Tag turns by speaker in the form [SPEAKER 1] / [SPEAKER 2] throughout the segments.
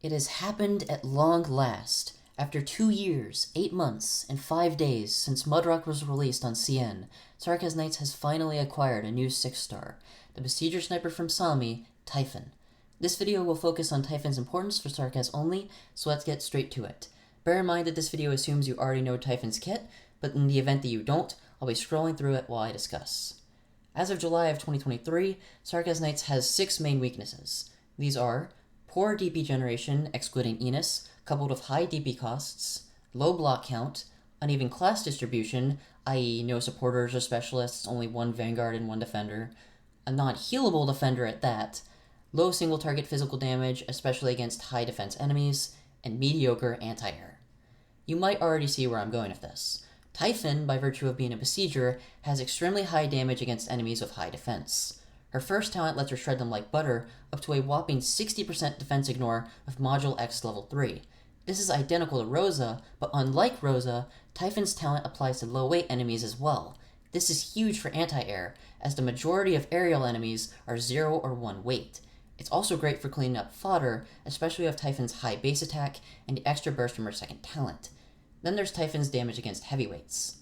[SPEAKER 1] It has happened at long last. After 2 years, 8 months, and 5 days since Mudrock was released on CN, Sarkazknights has finally acquired a new 6-star, the Besieger Sniper from Sami, Typhon. This video will focus on Typhon's importance for Sarkaz Only, so let's get straight to it. Bear in mind that this video assumes you already know Typhon's kit, but in the event that you don't, I'll be scrolling through it while I discuss. As of July of 2023, Sarkazknights has 6 main weaknesses. These are poor DP generation, excluding Enos, coupled with high DP costs, low block count, uneven class distribution, i.e. no supporters or specialists, only one vanguard and one defender, a non-healable defender at that, low single target physical damage, especially against high defense enemies, and mediocre anti-air. You might already see where I'm going with this. Typhon, by virtue of being a besieger, has extremely high damage against enemies with high defense. Her first talent lets her shred them like butter, up to a whopping 60% defense ignore with Module X level 3. This is identical to Rosa, but unlike Rosa, Typhon's talent applies to low weight enemies as well. This is huge for anti-air, as the majority of aerial enemies are 0 or 1 weight. It's also great for cleaning up fodder, especially with Typhon's high base attack and the extra burst from her second talent. Then there's Typhon's damage against heavyweights.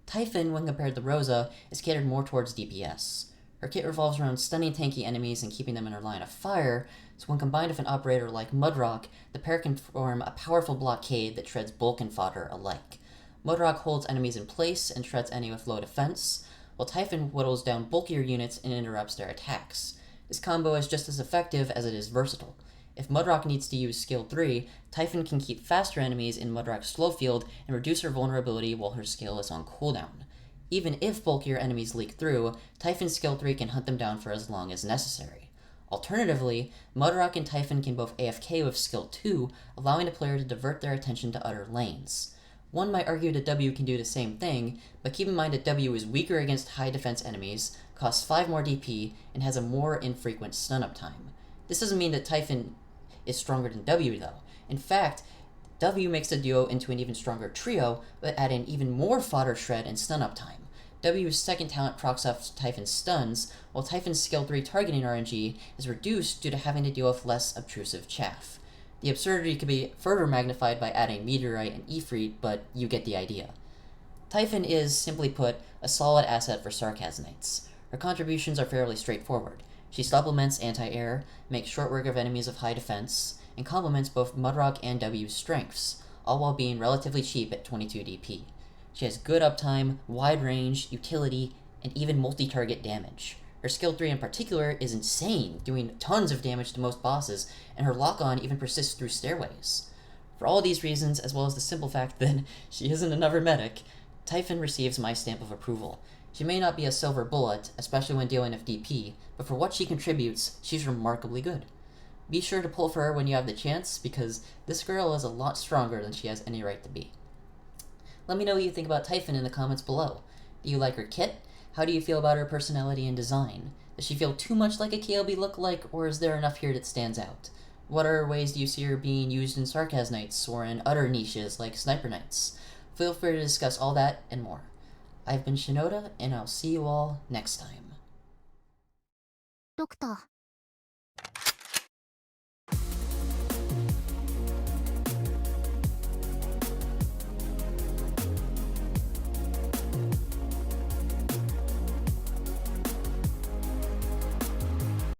[SPEAKER 1] Typhon, when compared to Rosa, is catered more towards DPS. Her kit revolves around stunning tanky enemies and keeping them in her line of fire, so when combined with an operator like Mudrock, the pair can form a powerful blockade that shreds bulk and fodder alike. Mudrock holds enemies in place and shreds any with low defense, while Typhon whittles down bulkier units and interrupts their attacks. This combo is just as effective as it is versatile. If Mudrock needs to use skill 3, Typhon can keep faster enemies in Mudrock's slow field and reduce her vulnerability while her skill is on cooldown. Even if bulkier enemies leak through, Typhon's skill 3 can hunt them down for as long as necessary. Alternatively, Mudrock and Typhon can both AFK with skill 2, allowing the player to divert their attention to other lanes. One might argue that W can do the same thing, but keep in mind that W is weaker against high defense enemies, costs 5 more DP, and has a more infrequent stun-up time. This doesn't mean that Typhon is stronger than W though. In fact, W makes the duo into an even stronger trio, but adding even more fodder shred and stun-up time. W's second talent procs off Typhon's stuns, while Typhon's skill 3 targeting RNG is reduced due to having to deal with less obtrusive chaff. The absurdity could be further magnified by adding Meteorite and Ifrit, but you get the idea. Typhon is, simply put, a solid asset for Sarkazknights. Her contributions are fairly straightforward. She supplements anti-air, makes short work of enemies of high defense, and complements both Mudrock and W's strengths, all while being relatively cheap at 22 DP. She has good uptime, wide range, utility, and even multi-target damage. Her skill 3 in particular is insane, doing tons of damage to most bosses, and her lock-on even persists through stairways. For all these reasons, as well as the simple fact that she isn't another medic, Typhon receives my stamp of approval. She may not be a silver bullet, especially when dealing with DP, but for what she contributes, she's remarkably good. Be sure to pull for her when you have the chance, because this girl is a lot stronger than she has any right to be. Let me know what you think about Typhon in the comments below. Do you like her kit? How do you feel about her personality and design? Does she feel too much like a KLB lookalike, or is there enough here that stands out? What other ways do you see her being used in Sarkazknights, or in other niches like Sniper Knights? Feel free to discuss all that and more. I've been Shinoda, and I'll see you all next time.
[SPEAKER 2] ドクター